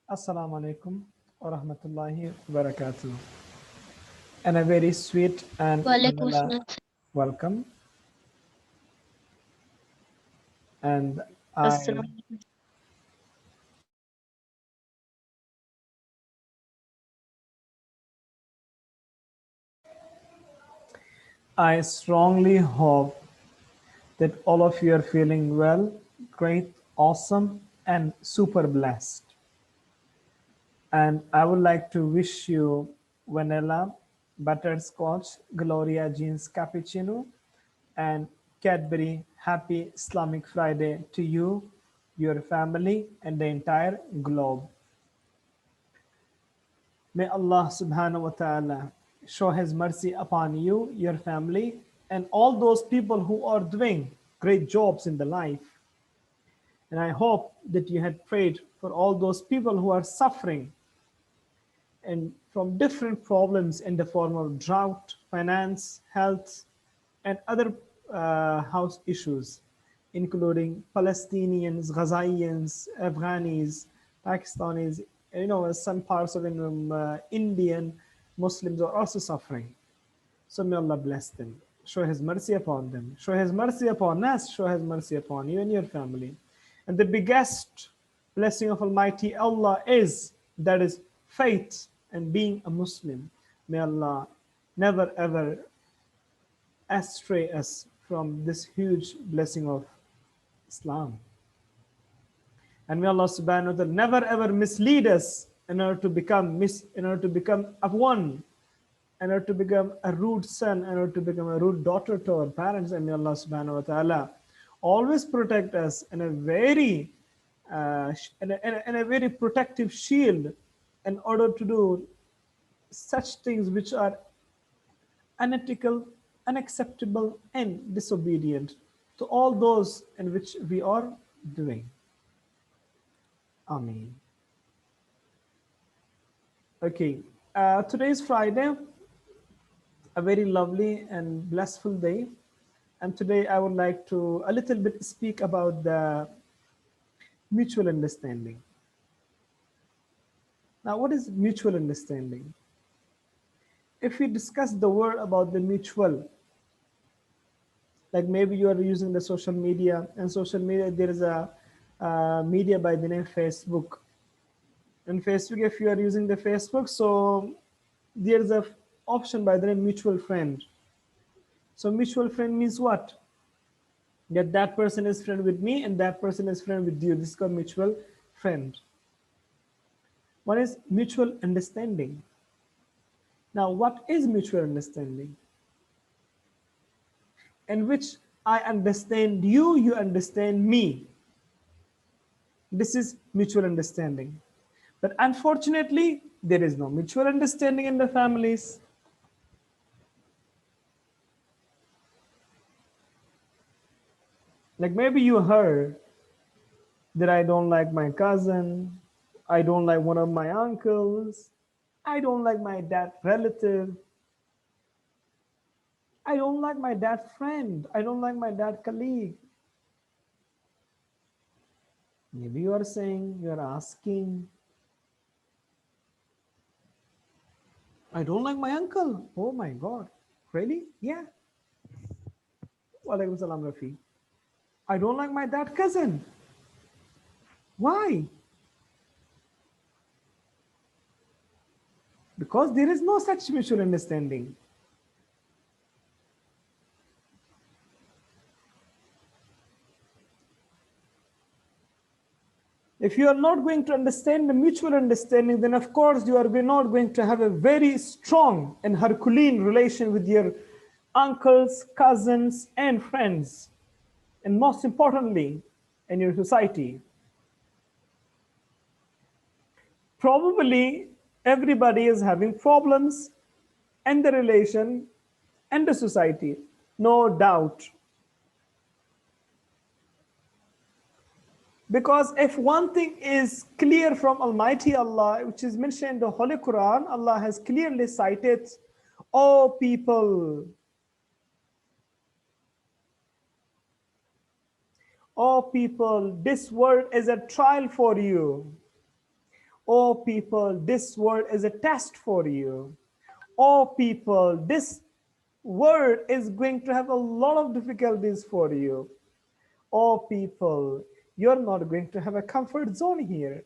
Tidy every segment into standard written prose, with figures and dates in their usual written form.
Assalamu alaikum wa rahmatullahi wa barakatuh. And a very sweet and Walaikum vanilla assalam. welcome. And I, Assalamu I strongly hope that all of you are feeling well, great, awesome, and super blessed. And I would like to wish you vanilla, butterscotch, Gloria Jeans cappuccino, and Cadbury Happy Islamic Friday to you, your family, and the entire globe. May Allah subhanahu wa ta'ala show His mercy upon you, your family, and all those people who are doing great jobs in the life. And I hope that you had prayed for all those people who are suffering and from different problems in the form of drought, finance, health, and other house issues, including Palestinians, Ghazaiyans, Afghanis, Pakistanis, some parts of Indian Muslims are also suffering. So may Allah bless them. Show His mercy upon them. Show His mercy upon us. Show His mercy upon you and your family. And the biggest blessing of Almighty Allah is that is faith and being a Muslim. May Allah never ever astray us from this huge blessing of Islam. And may Allah subhanahu wa ta'ala never ever mislead us in order to become a one, in order to become a rude son, in order to become a rude daughter to our parents. And may Allah subhanahu wa ta'ala always protect us in a very in a very protective shield in order to do such things which are unethical, unacceptable, and disobedient to all those in which we are doing. Ameen. Okay, today is Friday, a very lovely and blissful day. And today I would like to a little bit speak about the mutual understanding. Now, what is mutual understanding? If we discuss the word about the mutual, like maybe you are using the social media, and social media, there is a media by the name Facebook. And Facebook, if you are using the Facebook, so there is a option by the name mutual friend. So mutual friend means what? That person is friend with me and that person is friend with you. This is called mutual friend. One is mutual understanding. Now, what is mutual understanding? In which I understand you, you understand me. This is mutual understanding. But unfortunately, there is no mutual understanding in the families. Like maybe you heard that I don't like my cousin, I don't like one of my uncles, I don't like my dad relative, I don't like my dad friend, I don't like my dad colleague. Maybe you are saying, you are asking, I don't like my uncle. Oh my God. Really? Yeah. Walaikum salam, Rafi. I don't like my dad cousin. Why? Because there is no such mutual understanding. If you are not going to understand the mutual understanding, then of course you are not going to have a very strong and Herculean relation with your uncles, cousins, and friends. And most importantly, in your society. Probably everybody is having problems in the relation and the society, no doubt. Because if one thing is clear from Almighty Allah, which is mentioned in the Holy Quran, Allah has clearly cited, "O people, O people, this world is a trial for you. Oh, people, this word is a test for you. Oh, people, this word is going to have a lot of difficulties for you. Oh, people, you're not going to have a comfort zone here.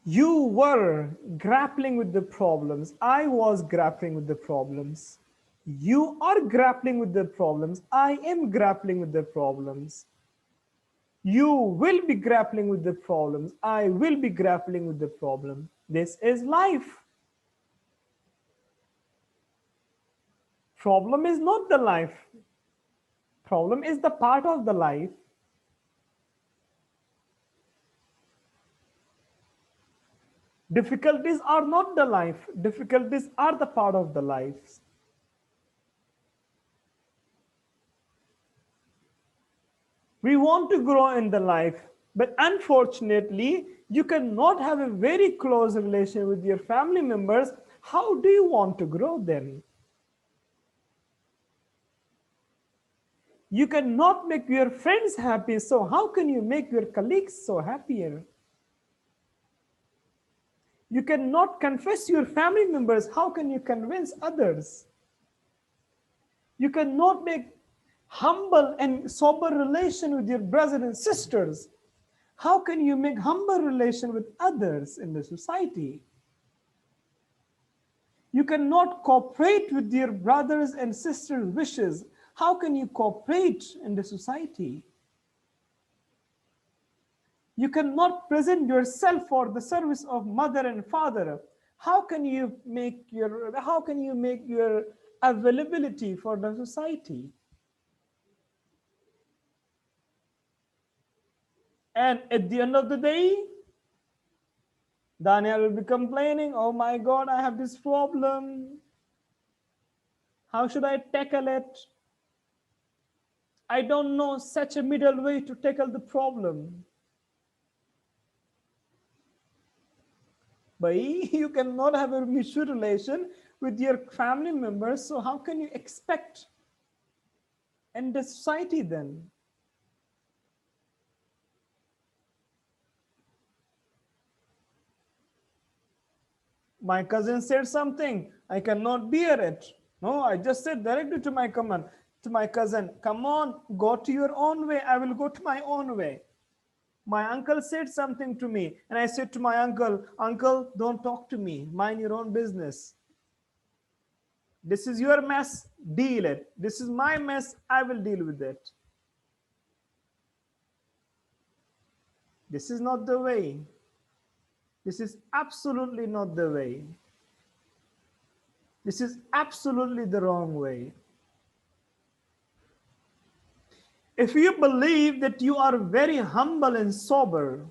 You were grappling with the problems. I was grappling with the problems. You are grappling with the problems. I am grappling with the problems. You will be grappling with the problems. I will be grappling with the problem. This is life. Problem is not the life. Problem is the part of the life. Difficulties are not the life. Difficulties are the part of the life. We want to grow in the life, but unfortunately, you cannot have a very close relation with your family members. How do you want to grow then? You cannot make your friends happy, so how can you make your colleagues so happier? You cannot confess your family members, how can you convince others? You cannot make humble and sober relation with your brothers and sisters. How can you make humble relation with others in the society? You cannot cooperate with your brothers and sisters' wishes. How can you cooperate in the society? You cannot present yourself for the service of mother and father. How can you make your availability for the society? And at the end of the day, Daniel will be complaining, oh my God, I have this problem. How should I tackle it? I don't know such a middle way to tackle the problem. But you cannot have a mutual relation with your family members, so how can you expect in the society then? My cousin said something, I cannot bear it. No, I just said directly to my cousin, come on, go to your own way, I will go to my own way. My uncle said something to me, and I said to my uncle, uncle, don't talk to me, mind your own business. This is your mess, deal it. This is my mess, I will deal with it. This is not the way. This is absolutely not the way. This is absolutely the wrong way. If you believe that you are very humble and sober,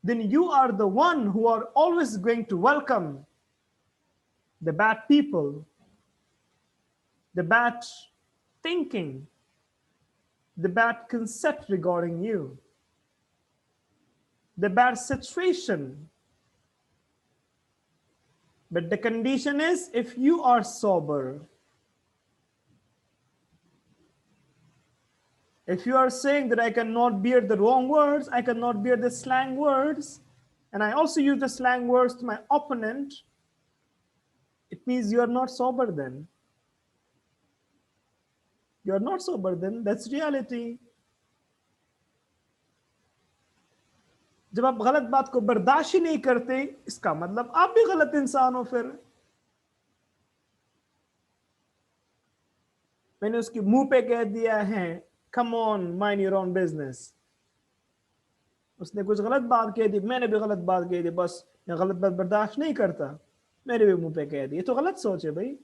then you are the one who are always going to welcome the bad people, the bad thinking, the bad concept regarding you, the bad situation. But the condition is if you are sober, if you are saying that I cannot bear the wrong words, I cannot bear the slang words, and I also use the slang words to my opponent, it means you are not sober then. You are not sober then, that's reality. जब आप गलत बात को बर्दाश्त ही नहीं करते, इसका मतलब आप भी गलत इंसान हो फिर। मैंने उसके मुंह पे कह दिया है, come on, mind your own business. उसने कुछ गलत बात कह दी, मैंने भी गलत बात कह दी, बस मैं गलत बात बर्दाश्त नहीं करता, मेरे भी मुंह पे कह दी। ये तो गलत सोच है भाई।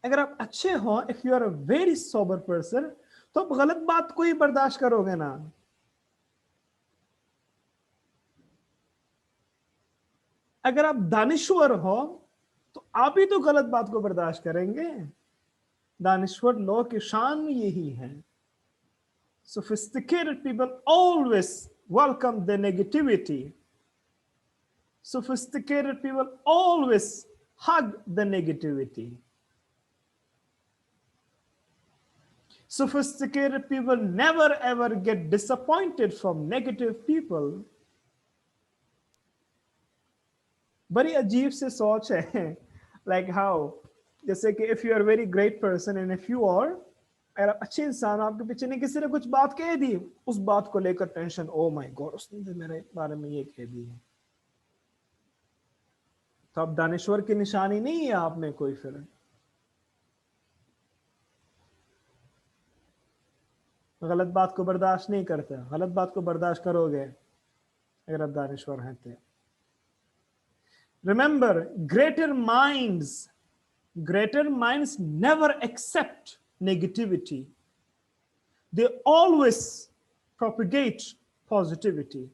अगर आप अच्छे हो, if you are a very sober person, तो आप गलत बात को ही बर्दाश्त करोगे ना। अगर आप दानिश्वर हो तो आप ही तो गलत बात को बर्दाश्त करेंगे। दानिश्वर लोग की शान यही है। Sophisticated people always welcome the negativity. Sophisticated people always hug the negativity. Sophisticated people never ever get disappointed from negative people. बड़ी अजीब से सोच है. Like how, जैसे कि if you are a very great person and if you are, अगर आप अच्छे इंसान, आपके पीछे ने किसी ने कुछ बात कह दी, उस बात को लेकर टेंशन, ओ माय गॉड उसने तो मेरे बारे में ये कह दी है, तो अब दानिश्वर की निशानी नहीं है आप में कोई. फिर गलत बात को बर्दाश्त नहीं करते. गलत बात को बर्दाश्त करोगे अगर आप दानिश्वर हैं तो. Remember, greater minds never accept negativity. They always propagate positivity.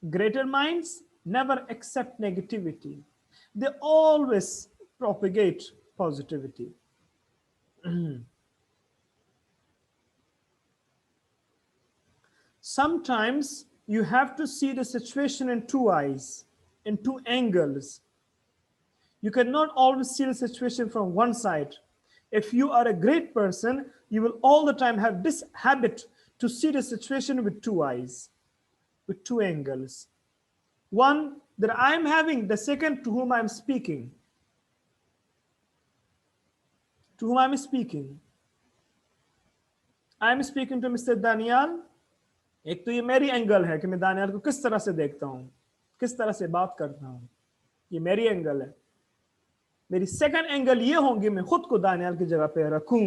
Greater minds never accept negativity. They always propagate positivity. Sometimes you have to see the situation in two eyes, in two angles. You cannot always see the situation from one side. If you are a great person, you will all the time have this habit to see the situation with two eyes, with two angles. One that I'm having, the second to whom I'm speaking. To whom I'm speaking. I'm speaking to Mr. Daniel. एक तो ये मेरी angle है कि मैं दानियाल को किस तरह से देखता हूं, किस तरह से बात करता हूं, ये मेरी एंगल है. मेरी सेकंड एंगल ये होंगी मैं खुद को दानियाल की जगह पे रखूं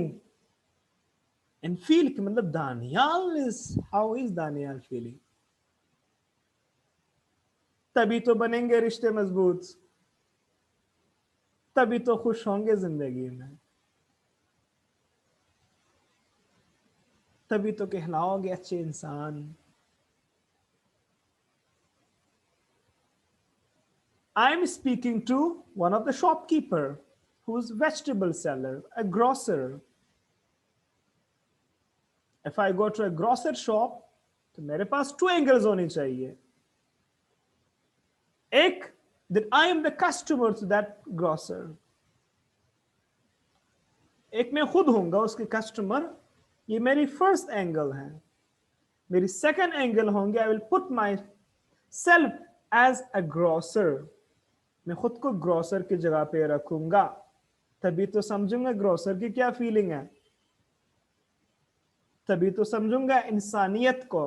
एंड फील कि मतलब Daniyal is, how is Daniyal feeling. तभी तो बनेंगे रिश्ते मजबूत, तभी तो खुश होंगे जिंदगी में, तभी तो कहलाओगे अच्छे इंसान. I'm speaking to one of the shopkeeper who's vegetable seller, a grocer. If I go to a grocer shop, तो मेरे पास two angles होनी चाहिए. एक, that I am the customer to that grocer. एक मैं खुद होऊंगा उसके कस्टमर, ये मेरी फर्स्ट एंगल है. मेरी सेकंड एंगल होंगे, I will put myself as a grocer. मैं खुद को ग्रोसर की जगह पे रखूंगा, तभी तो समझूंगा ग्रोसर की क्या फीलिंग है, तभी तो समझूंगा इंसानियत को,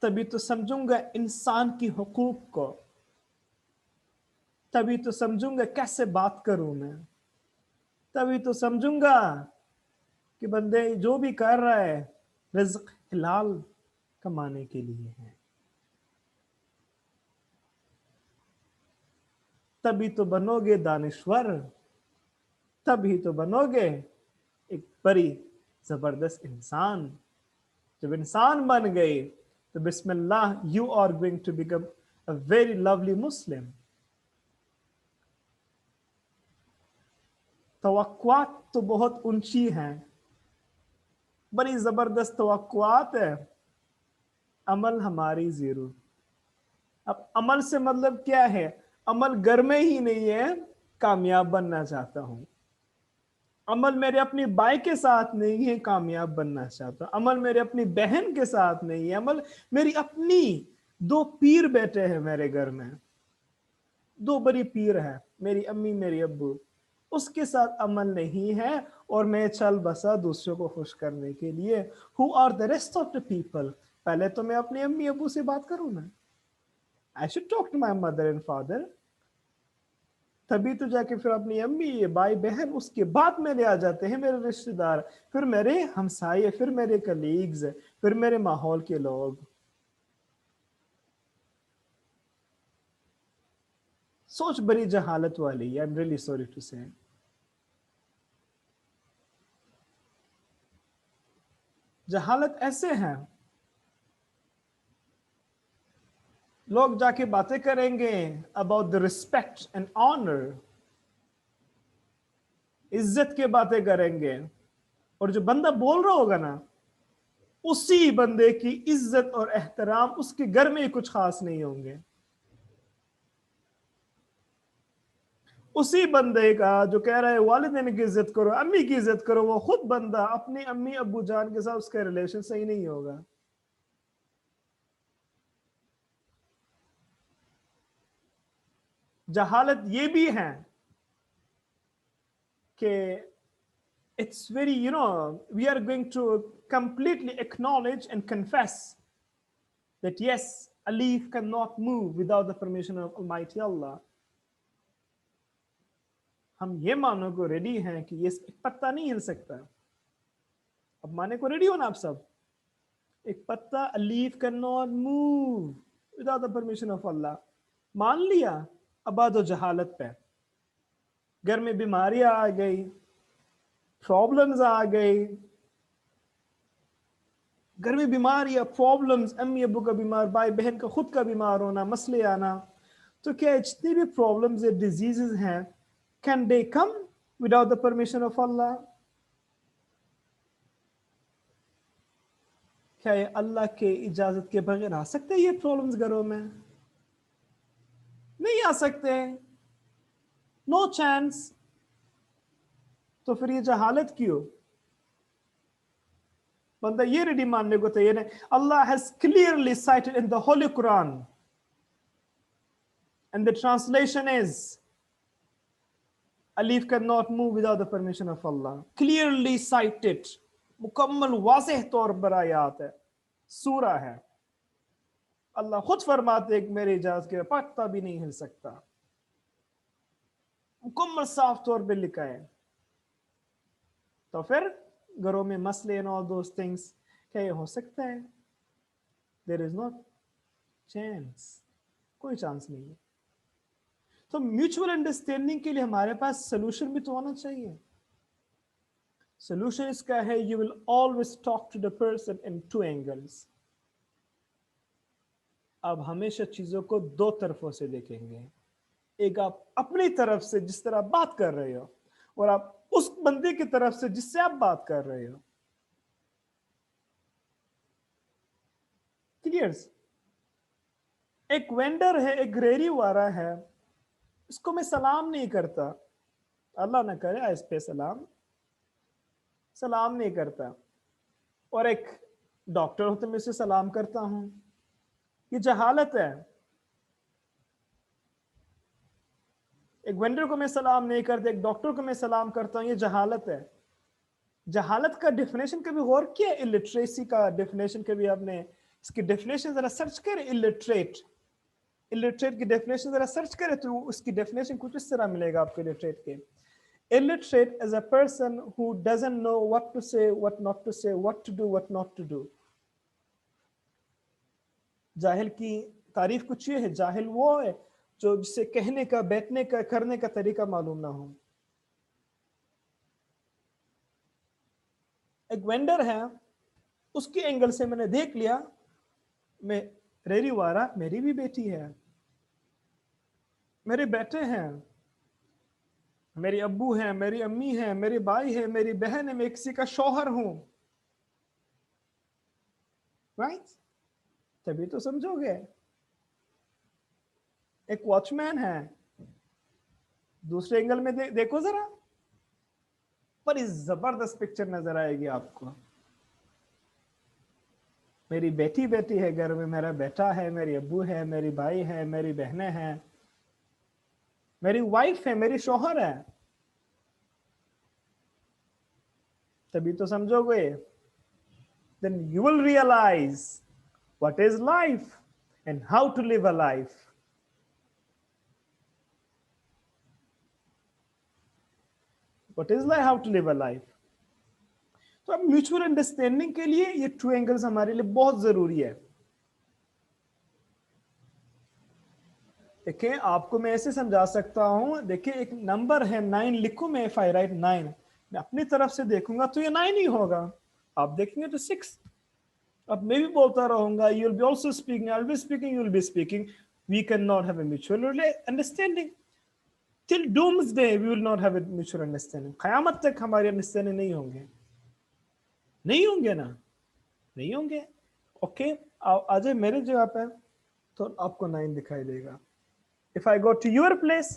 तभी तो समझूंगा इंसान की हुकूक को, तभी तो समझूंगा कैसे बात करूं मैं, तभी तो समझूंगा कि बंदे जो भी कर रहा है रिज़्क हलाल कमाने के लिए है. तभी तो बनोगे दानिश्वर, तभी तो बनोगे एक बड़ी जबरदस्त इंसान. जब इंसान बन गए तो बिस्मिल्लाह, you are going to become a very lovely Muslim. तवक्कुआत तो बहुत ऊंची हैं, बड़ी जबरदस्त तवक्कुआत है, अमल हमारी जीरो. अब अमल से मतलब क्या है? अमल घर में ही नहीं है कामयाब बनना चाहता हूं, अमल मेरे अपनी भाई के साथ नहीं है कामयाब बनना चाहता, अमल मेरे अपनी बहन के साथ नहीं है, अमल मेरी अपनी दो पीर बैठे हैं मेरे घर में, दो बड़ी पीर है, मेरी अम्मी मेरी अब्बू, उसके साथ अमल नहीं है और मैं चल बसा दूसरों को खुश करने के लिए. Who are the rest of the people? पहले तो मैं अपनी अम्मी अब्बू से बात करूं ना, I should talk to my mother and father, तभी तो जाके फिर अपनी अम्मी भाई बहन, उसके बाद मेरे आ जाते हैं मेरे रिश्तेदार, फिर मेरे हमसाये, फिर मेरे कलीग्स, फिर मेरे माहौल के लोग. सोच बड़ी जहालत वाली है. I am really sorry to say. जहालत ऐसे हैं, लोग जाके बातें करेंगे about the respect and honour, इज्जत के बातें करेंगे, और जो बंदा बोल रहा होगा ना, उसी बंदे की इज्जत और एहतराम उसके घर में ही कुछ खास नहीं होंगे. اسی بندے کا جو کہہ رہا ہے والدین کی عزت کرو، امی کی عزت کرو، وہ خود بندہ اپنی امی ابو جان کے ساتھ اس کا ریلیشن صحیح نہیں ہوگا. جہالت یہ بھی ہے کہ it's very, we are going to completely acknowledge and confess that yes, a leaf cannot move without the permission of Almighty Allah. ہم یہ مانو کو ریڈی ہیں کہ یہ ایک پتا نہیں ہل سکتا. اب مانے کو ریڈی ہو نا آپ سب؟ ایک پتا a leaf cannot move without the permission of Allah. مان لیا. اب آ دو جہالت پہ. گھر میں بیماریاں آ گئی، پرابلمز آ گئی، گھر میں بیماریاں، پرابلمز، امی ابو کا بیمار، بھائی بہن کا خود کا بیمار ہونا، مسئلے آنا. تو کیا جتنی بھی پرابلمز یا ڈیزیزز ہیں can they come without the permission of Allah؟ کیا یہ اللہ کے اجازت کے بغیر آ سکتے یہ پرابلمز گھروں میں؟ نہیں آ سکتے. No chance. تو پھر یہ جہالت کیوں؟ بندہ یہ ریڈی ماننے کو تیار ہے. اللہ has clearly cited in the Holy Quran and the translation is a leaf cannot move without the permission of Allah. Clearly cited. مکمل واضح طور پر آیات ہے، سورہ ہے. اللہ خود فرماتے کہ میرے اجازت کے پتا بھی نہیں ہل سکتا. مکمل صاف طور پہ لکھا ہے. تو پھر گھروں میں مسئلے and all those things کیا یہ ہو سکتا ہے؟ There is no chance. کوئی چانس نہیں ہے. تو میوچول انڈرسٹینڈنگ کے لیے ہمارے پاس سولوشن بھی تو ہونا چاہیے. سولوشن اس کا ہے you will always talk to the person in two angles. آپ ہمیشہ چیزوں کو دو طرفوں سے دیکھیں گے. ایک آپ اپنی طرف سے جس طرح بات کر رہے ہو، اور آپ اس بندے کی طرف سے جس سے آپ بات کر رہے ہو. کلیئرز؟ ایک وینڈر ہے، ایک ریری وارا ہے، اس کو میں سلام نہیں کرتا، اللہ نہ کرے اس پہ سلام نہیں کرتا. اور ایک ڈاکٹر ہو تو میں اسے سلام کرتا ہوں. یہ جہالت ہے. ایک وینڈر کو میں سلام نہیں کرتا، ایک ڈاکٹر کو میں سلام کرتا ہوں. یہ جہالت ہے. جہالت کا ڈیفینیشن کبھی غور کیا؟ الٹریسی کا ڈیفینیشن کبھی آپ نے اس کی ڈیفینیشن ذرا سرچ کریں. الٹریٹ کی ڈیفینیشن ذرا سرچ کریں تو اس کی ڈیفینیشن کچھ اس طرح ملے گا آپ کو الٹریٹ کے. Illiterate is a person who doesn't know what to say, what not to say, what to do, what not to do. جاہل کی تعریف کچھ یہ ہے، جاہل وہ ہے جو جسے کہنے کا، بیٹھنے کا، کرنے کا طریقہ معلوم نہ ہو. ایک وینڈر ہے، اس کے اینگل سے میں نے دیکھ لیا، میں ریری وارا، میری بھی بیٹی ہے، میرے بیٹے ہیں، میری ابو ہیں، میری امی ہیں، میری بھائی ہے، میری بہن ہے، میں کسی کا شوہر ہوں. رائٹ؟ تبھی تو سمجھو گے. ایک واچ مین ہے، دوسرے اینگل میں دیکھو ذرا، بڑی زبردست پکچر نظر آئے گی آپ کو. میری بیٹی ہے گھر میں، میرا بیٹا ہے، میری ابو ہے، میری بھائی ہے، میری بہنیں ہیں، میری وائف ہے، میری شوہر ہے. تبھی تو سمجھو گے. Then you will realize what is life and how to live a life. What is life? How to live a life. تو اب میوچول انڈرسٹینڈنگ کے لیے یہ ٹو اینگلز ہمارے لیے بہت ضروری ہے. دیکھیں آپ کو میں ایسے سمجھا سکتا ہوں. دیکھیں ایک نمبر ہے 9 لکھوں میں. if I write 9 میں اپنی طرف سے دیکھوں گا تو یہ 9 ہی ہوگا. آپ دیکھیں گے تو 6. اب میں بھی بولتا رہوں گا, you will be also speaking, I will be speaking, you will be speaking. We cannot have a mutual understanding. Till doomsday we will not have a mutual understanding. قیامت تک ہماری understanding نہیں ہوں گے. نہیں ہوں گے نا, نہیں ہوں گے. اوکے آج میرے جگہ پہ تو آپ کو 9 دکھائی دے گا. If I go to your place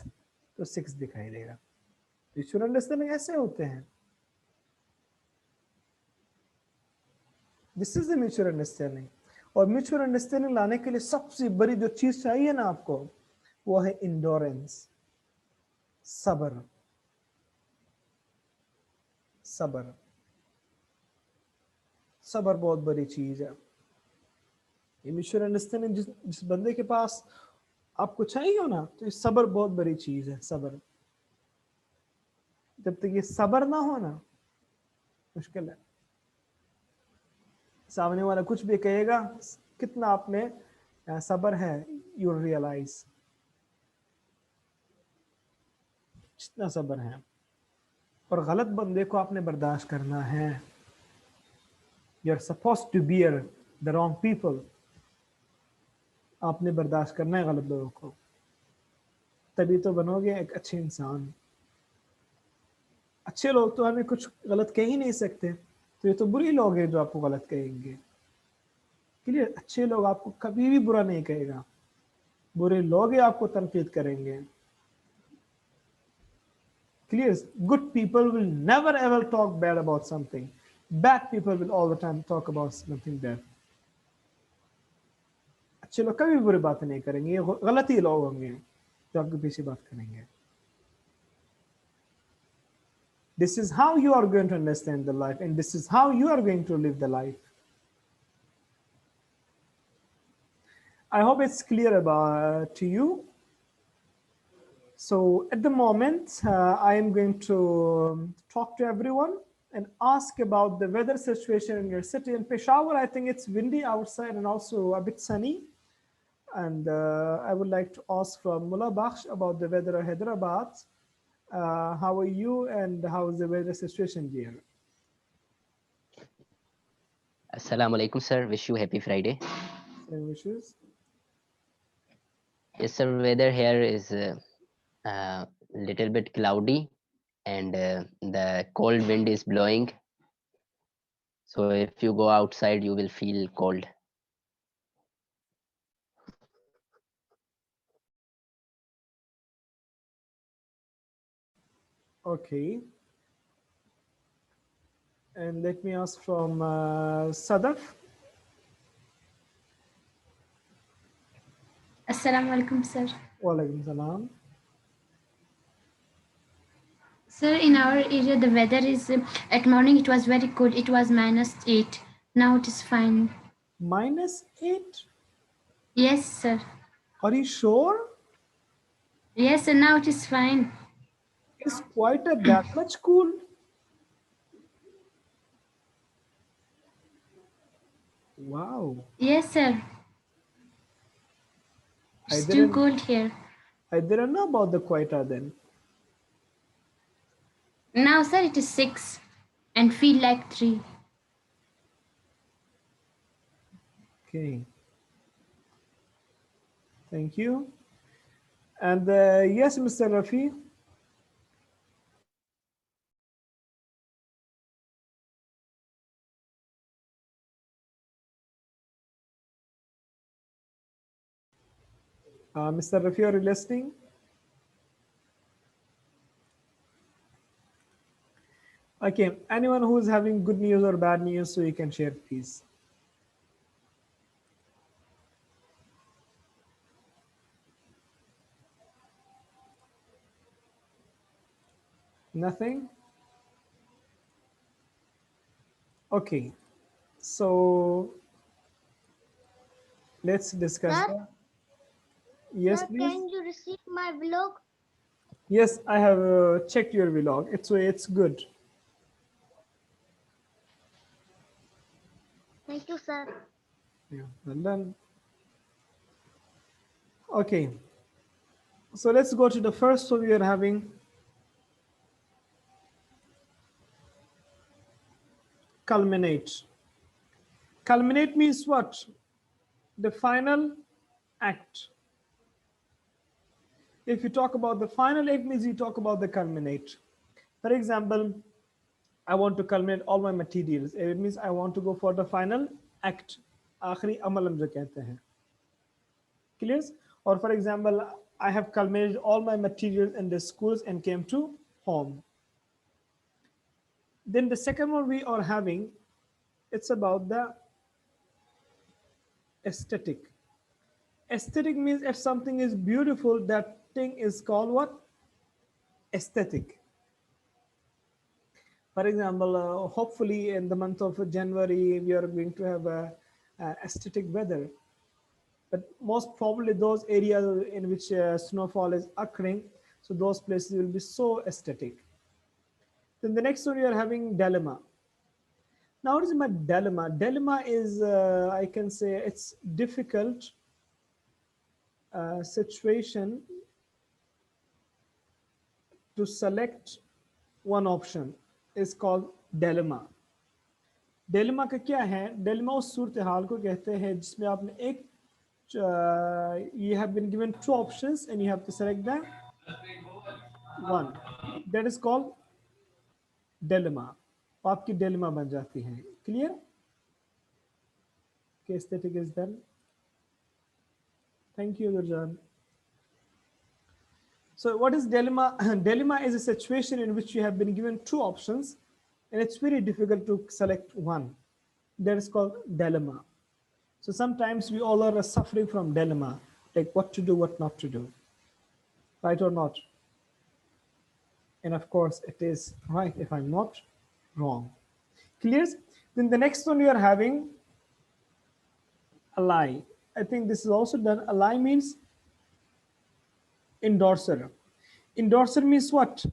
तो 6 दिखाई देगा। म्यूचुअल अंडरस्टैंडिंग ऐसे होते हैं। This is the mutual understanding. और म्यूचुअल अंडरस्टैंडिंग लाने के लिए सबसे बड़ी जो चीज चाहिए ना आपको, वो है इंडोरेंस, सब्र। सब्र, सब्र बहुत बड़ी चीज है। ये म्यूचुअल अंडरस्टैंडिंग जिस बंदे के पास आपको चाहिए हो ना, तो ये सब्र बहुत बड़ी चीज है। सब्र, जब तक ये सब्र ना हो ना, मुश्किल है। सामने वाला कुछ भी कहेगा, कितना आप में सब्र है, यू रियलाइज कितना सब्र है। और गलत बंदे को आपने बर्दाश्त करना है। You are suppose to bear the wrong people. आपने बर्दाश्त करना है गलत लोगों को, तभी तो बनोगे एक अच्छे इंसान। अच्छे लोग तो हमें कुछ गलत कह ही नहीं सकते, तो ये तो बुरे लोग हैं जो आपको गलत कहेंगे। क्लियर? अच्छे लोग आपको कभी भी बुरा नहीं कहेगा, बुरे लोग ही आपको तनकीद करेंगे। Clear? Good people will never ever talk bad about something. Bad people will all the time talk about something bad. अच्छे लोग कभी बुरी बातें नहीं करेंगे, ये गलत ही लोग होंगे जो आपके पीछे बात करेंगे। This is how you are going to understand the life, and this is how you are going to live the life. I hope it's clear about to you. So at the moment, I am going to talk to everyone and ask about the weather situation in your city. In Peshawar, I think it's windy outside and also a bit sunny. And I would like to ask from Mullah Bakhsh about the weather of Hyderabad. How are you and how is the weather situation here? Assalamu alaikum, sir. Wish you happy Friday. Same wishes. Yes, sir. Weather here is little bit cloudy, and the cold wind is blowing. So if you go outside, you will feel cold. Okay. And let me ask from Sadaf. Assalamu alaikum, sir. Walaikum salam. Sir, in our area, the weather is at morning it was very cold. It was -8. Now it is fine. -8? Yes, sir. Are you sure? Yes, sir. Now it is fine. It's quite that much cool. Wow. Yes, sir. It's too didn't cold here. I didn't know about the Quetta then. Now, sir, it is 6 and feel like 3. Okay. Thank you. And yes, Mr. Rafi. Mr. Rafi, are you listening? Okay, anyone who is having good news or bad news, so you can share, please. Nothing? Okay, so let's discuss Sir? that. Yes, Sir, please. can you receive my vlog? Yes, I have checked your vlog. It's good. Thank you, sir. Yeah, well done. Okay, so let's go to the first. So we are having culminate. Culminate means what? The final act. If you talk about the final act, means you talk about the culminate. For example, I want to culminate all my materials. It means I want to go for the final act. आखिरी अमल हम जो कहते हैं. Clear? Or for example, I have culminated all my materials in the schools and came to home. Then the second one we are having, it's about the aesthetic. Aesthetic means if something is beautiful, that thing is called what? Aesthetic. For example, hopefully in the month of January, we are going to have a aesthetic weather. But most probably those areas in which snowfall is occurring, so those places will be so aesthetic. Then the next one we are having dilemma. Now what is my dilemma? Dilemma is, I can say, it's difficult situation to select one option is called dilemma. Dilemma का क्या है? Dilemma उस सूरत हाल को कहते हैं जिसमें आपने एक you have been given two options and you have to select the one. That is called dilemma. आपकी dilemma बन जाती है. Clear? Okay, aesthetic is done. Thank you, Gurjan. So what is dilemma? Dilemma is a situation in which you have been given two options and it's very difficult to select one. That is called dilemma. So sometimes we all are suffering from dilemma, like what to do, what not to do, right or not? And of course it is right if I'm not wrong. Clear? Then the next one we are having a lie. I think this is also done. A lie means endorser. Endorser means what?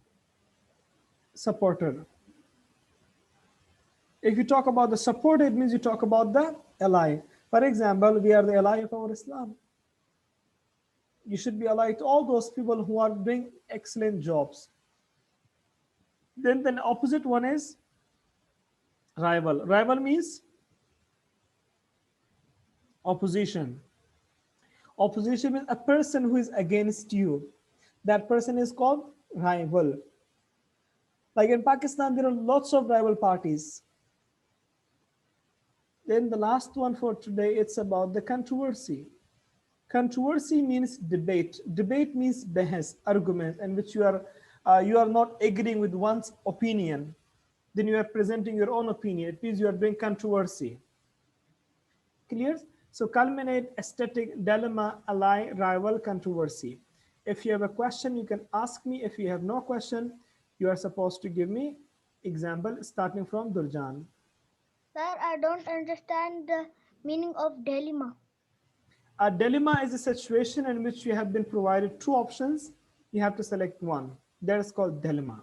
Supporter. If you talk about the supporter, it means you talk about the ally. For example, we are the ally of our Islam. You should be allied to all those people who are doing excellent jobs. Then the opposite one is rival. Rival means opposition. Opposition means a person who is against you. That person is called rival. Like in Pakistan, there are lots of rival parties. Then the last one for today, it's about the controversy. Controversy means debate. Debate means behas, argument, in which you are not agreeing with one's opinion. Then you are presenting your own opinion. It means you are doing controversy. Clear? So culminate, aesthetic, dilemma, ally, rival, controversy. If you have a question, you can ask me. If you have no question, you are supposed to give me example starting from Durjan. Sir, I don't understand the meaning of dilemma. A dilemma is a situation in which you have been provided two options. You have to select one. That is called dilemma.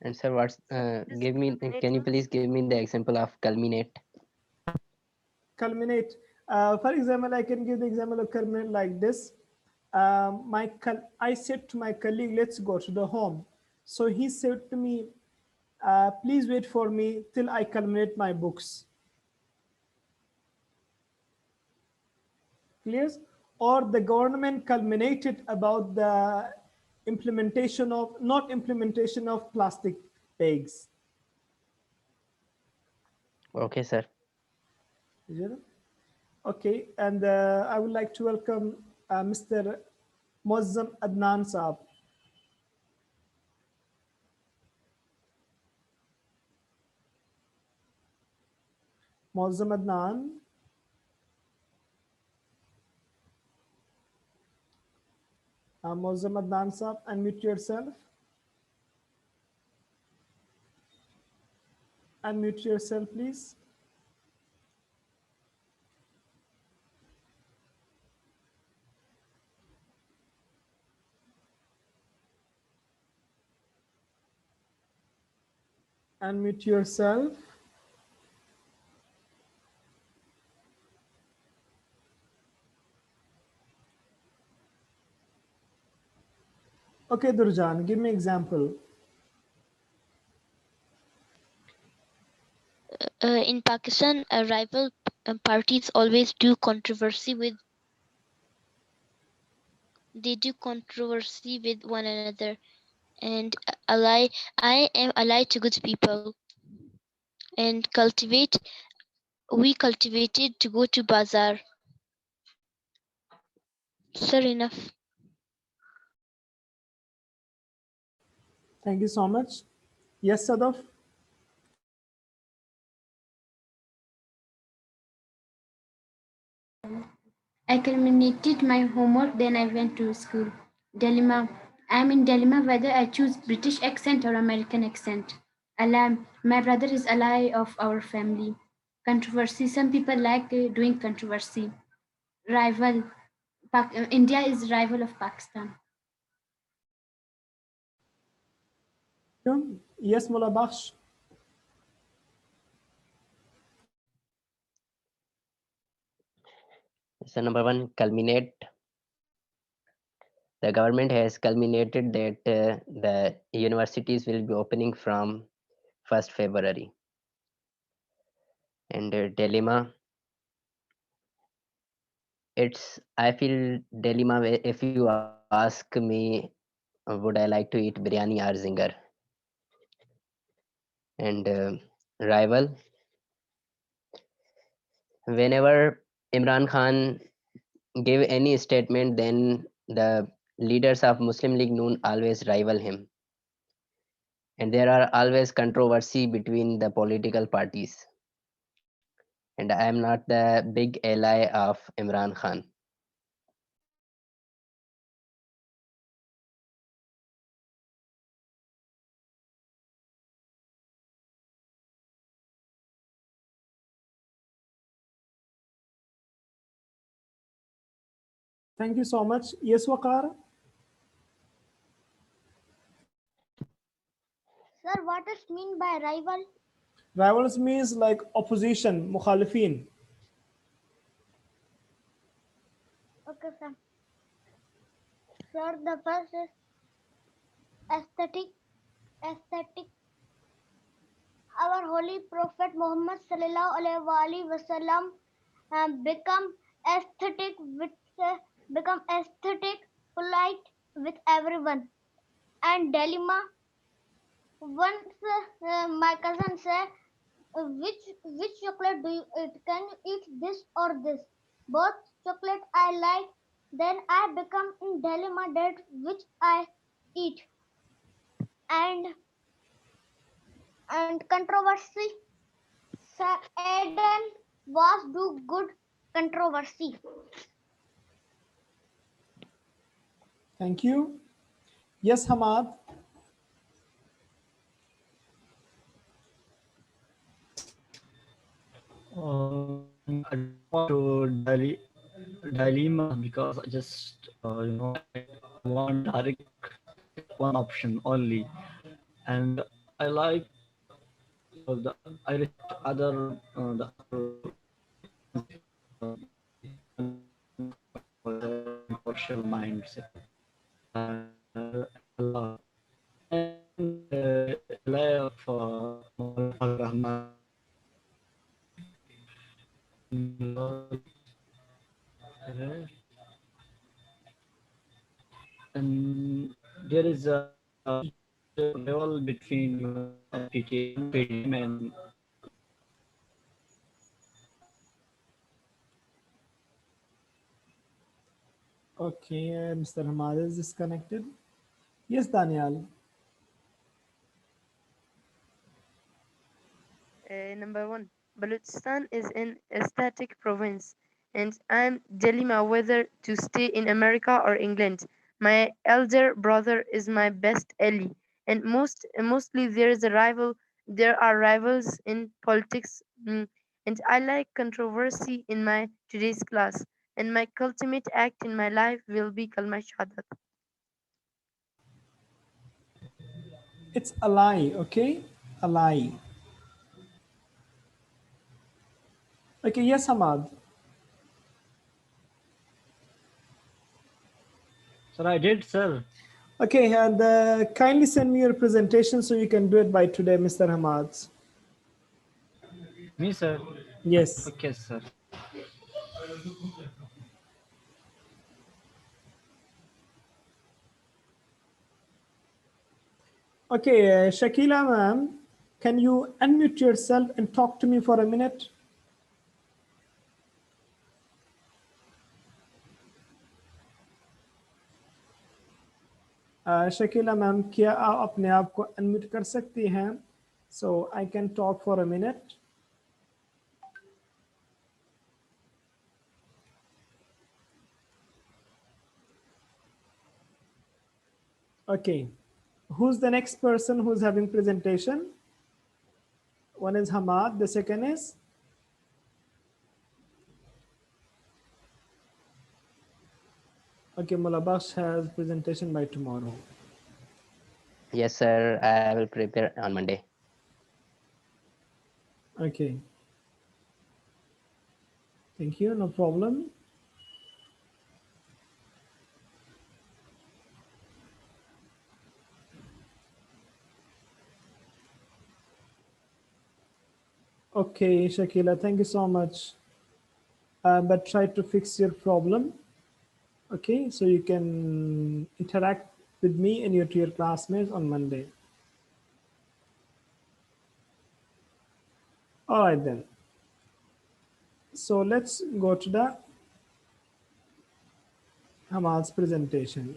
And sir, what's give me? Can you please give me the example of culminate? Culminate. For example, I can give the example of culminate like this. I said to my colleague, let's go to the home. So he said to me, please wait for me till I culminate my books. Clear? Or the government culminated about the implementation of, not implementation of plastic bags. Okay, sir. Okay, and I would like to welcome Mr. Muazzam Adnan Saab. Muazzam Adnan. Muazzam Adnan Saab, unmute yourself. Unmute yourself, please. Unmute yourself. Okay, Durjan, give me example. In Pakistan, rival parties always do controversy with. They do controversy with one another, and ally. I am allied to good people, and cultivate. We cultivated to go to bazaar. Sir, enough. Thank you so much. Yes, Sadaf? I culminated my homework, then I went to school. Dilemma. I'm in dilemma whether I choose British accent or American accent. Alam. My brother is ally of our family. Controversy. Some people like doing controversy. Rival. India is rival of Pakistan. Yes, Mullah Bakhsh? So number one, culminate. The government has culminated that the universities will be opening from 1st February. And dilemma, I feel dilemma if you ask me, would I like to eat biryani or zinger? And rival, whenever Imran Khan gave any statement, then the leaders of Muslim League Noon always rival him. And there are always controversy between the political parties. And I am not the big ally of Imran Khan. Thank you so much. Yes, Waqar? Sir, what is mean by rival? Rivals means like opposition, mukhalifin. Okay, sir. Sir, the first is aesthetic. Aesthetic. Our holy Prophet Muhammad sallallahu alaihi wasallam become aesthetic polite with everyone. And dilemma. Once my cousin said, which chocolate do you eat? Can you eat this or this? Both chocolate I like. Then I become in dilemma that which I eat. And controversy. Sir Eden was do good controversy. Thank you. Yes, Hamad? I don't want to dilemma because I just I want direct one option only, and I like the I respect other the partial mindset. Allah and Allah of Rahman. And there is a level between PTM and Okay, Mr. Hamad is disconnected. Yes, Daniel. Number one, Balochistan is an aesthetic province, and I'm dilemma whether to stay in America or England. My elder brother is my best ally, and mostly there are rivals in politics, and I like controversy in my today's class. And my ultimate act in my life will be Kalma Shahadat. It's a lie, okay? A lie. Okay, yes, Hamad. sir, I did, sir. Okay, and kindly send me your presentation so you can do it by today, Mr. Hamad. Me, sir. Yes. Okay, sir. Okay, Shakila ma'am, can you unmute yourself and talk to me for a minute? Shakeela ma'am, क्या आप अपने आप को unmute कर सकती हैं? So I can talk for a minute. Okay. Who's the next person who's having presentation? One is Hamad. The second is? Okay, Mulabash has presentation by tomorrow. Yes, sir. I will prepare on Monday. Okay. Thank you. No problem. Okay, Shakila, thank you so much. But try to fix your problem. Okay, so you can interact with me and your classmates on Monday. All right then. So let's go to the Hamad's presentation.